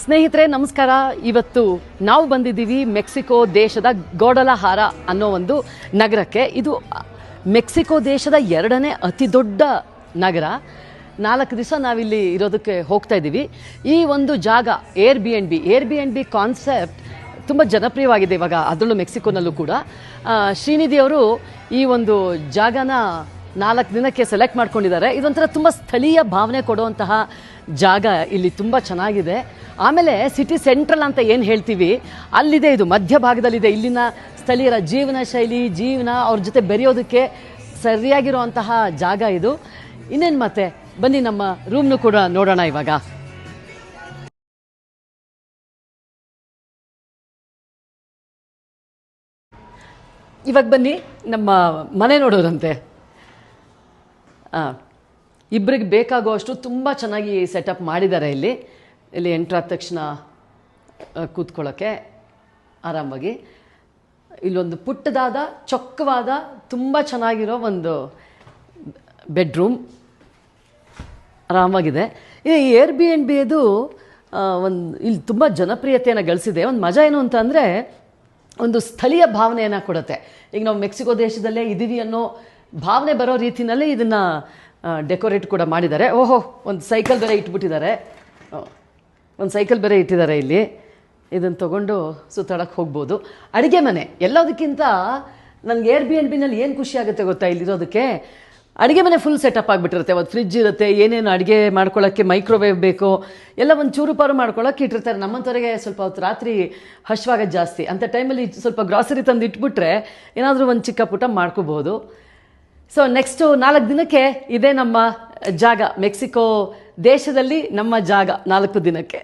ಸ್ನೇಹಿತರೆ ನಮಸ್ಕಾರ. ಇವತ್ತು ನಾವು ಬಂದಿದ್ದೀವಿ ಮೆಕ್ಸಿಕೋ ದೇಶದ ಗ್ವಾಡಲಹಾರ ಅನ್ನೋ ಒಂದು ನಗರಕ್ಕೆ. ಇದು ಮೆಕ್ಸಿಕೋ ದೇಶದ ಎರಡನೇ ಅತಿ ದೊಡ್ಡ ನಗರ. 4 ದಿವಸ ನಾವಿಲ್ಲಿ ಇರೋದಕ್ಕೆ ಹೋಗ್ತಾ ಇದ್ದೀವಿ. ಈ ಒಂದು ಜಾಗ air B N B concept ತುಂಬ ಜನಪ್ರಿಯವಾಗಿದೆ ಇವಾಗ, ಅದರಲ್ಲೂ ಮೆಕ್ಸಿಕೋನಲ್ಲೂ ಕೂಡ. ಶ್ರೀನಿಧಿ ಅವರು ಈ ಒಂದು ಜಾಗನ 4 ದಿನಕ್ಕೆ ಸೆಲೆಕ್ಟ್ ಮಾಡ್ಕೊಂಡಿದ್ದಾರೆ. ಇದೊಂಥರ ತುಂಬ ಸ್ಥಳೀಯ ಭಾವನೆ ಕೊಡುವಂತಹ ಜಾಗ. ಇಲ್ಲಿ ತುಂಬ ಚೆನ್ನಾಗಿದೆ. ಆಮೇಲೆ ಸಿಟಿ ಸೆಂಟ್ರಲ್ ಅಂತ ಏನು ಹೇಳ್ತೀವಿ ಅಲ್ಲಿದೆ, ಇದು ಮಧ್ಯಭಾಗದಲ್ಲಿದೆ. ಇಲ್ಲಿನ ಸ್ಥಳೀಯರ ಜೀವನ ಶೈಲಿ, ಅವ್ರ ಜೊತೆ ಬೆರೆಯೋದಕ್ಕೆ ಸರಿಯಾಗಿರುವಂತಹ ಜಾಗ ಇದು. ಇನ್ನೇನು ಮತ್ತೆ, ಬನ್ನಿ ನಮ್ಮ ರೂಮ್ನು ಕೂಡ ನೋಡೋಣ ಇವಾಗ. ಇವಾಗ ಬನ್ನಿ ನಮ್ಮ ಮನೆ ನೋಡೋದಂತೆ. ಇಬ್ಬರಿಗೆ ಬೇಕಾಗುವಷ್ಟು ತುಂಬ ಚೆನ್ನಾಗಿ ಸೆಟಪ್ ಮಾಡಿದ್ದಾರೆ. ಇಲ್ಲಿ ಎಂಟ್ರಾದ ತಕ್ಷಣ ಕೂತ್ಕೊಳ್ಳೋಕ್ಕೆ ಆರಾಮಾಗಿ. ಇಲ್ಲೊಂದು ಪುಟ್ಟದಾದ ಚೊಕ್ಕವಾದ ತುಂಬ ಚೆನ್ನಾಗಿರೋ ಒಂದು ಬೆಡ್ರೂಮ್ ಆರಾಮಾಗಿದೆ. ಈ ಏರ್ ಬಿ ಎನ್ ಬಿ ಅದು ಇಲ್ಲಿ ತುಂಬ ಜನಪ್ರಿಯತೆಯನ್ನು ಗಳಿಸಿದೆ. ಒಂದು ಮಜಾ ಏನು ಅಂತ ಅಂದರೆ, ಒಂದು ಸ್ಥಳೀಯ ಭಾವನೆಯನ್ನು ಕೊಡುತ್ತೆ. ಈಗ ನಾವು ಮೆಕ್ಸಿಕೋ ದೇಶದಲ್ಲೇ ಇದ್ದೀವಿ ಅನ್ನೋ ಭಾವನೆ ಬರೋ ರೀತಿಯಲ್ಲಿ ಇದನ್ನು ಡೆಕೋರೇಟ್ ಕೂಡ ಮಾಡಿದ್ದಾರೆ. ಓಹೋ, ಒಂದು ಸೈಕಲ್ ಬೇರೆ ಇಟ್ಟಿದ್ದಾರೆ ಇಲ್ಲಿ. ಇದನ್ನು ತೊಗೊಂಡು ಸುತ್ತಾಡಕ್ಕೆ ಹೋಗ್ಬೋದು. ಅಡುಗೆ ಮನೆ ಎಲ್ಲದಕ್ಕಿಂತ ನನಗೆ ಏರ್ ಬಿ ಎನ್ ಬಿನಲ್ಲಿ ಏನು ಖುಷಿ ಆಗುತ್ತೆ ಗೊತ್ತಾ, ಇಲ್ಲಿರೋದಕ್ಕೆ ಅಡುಗೆ ಮನೆ ಫುಲ್ ಸೆಟಪ್ ಆಗಿಬಿಟ್ಟಿರುತ್ತೆ. ಒಂದು ಫ್ರಿಡ್ಜ್ ಇರುತ್ತೆ, ಏನೇನು ಅಡುಗೆ ಮಾಡ್ಕೊಳ್ಳೋಕ್ಕೆ ಮೈಕ್ರೋವೇವ್ ಬೇಕೋ ಎಲ್ಲ ಒಂದು ಚೂರು ಪಾರು ಮಾಡ್ಕೊಳ್ಳೋಕೆ ಇಟ್ಟಿರ್ತಾರೆ. ನಮ್ಮಂಥವ್ರಿಗೆ ಸ್ವಲ್ಪ ಹೊತ್ತು ರಾತ್ರಿ ಹಶ್ವಾಗೋದು ಜಾಸ್ತಿ. ಅಂಥ ಟೈಮಲ್ಲಿ ಸ್ವಲ್ಪ ಗ್ರಾಸರಿ ತಂದು ಇಟ್ಬಿಟ್ರೆ ಏನಾದರೂ ಒಂದು ಚಿಕ್ಕ ಪುಟ್ಟ ಮಾಡ್ಕೋಬೋದು. ಸೊ ನೆಕ್ಸ್ಟು 4 ದಿನಕ್ಕೆ ಇದೇ ನಮ್ಮ ಜಾಗ. ಮೆಕ್ಸಿಕೋ ದೇಶದಲ್ಲಿ ನಮ್ಮ ಜಾಗ 4 ದಿನಕ್ಕೆ.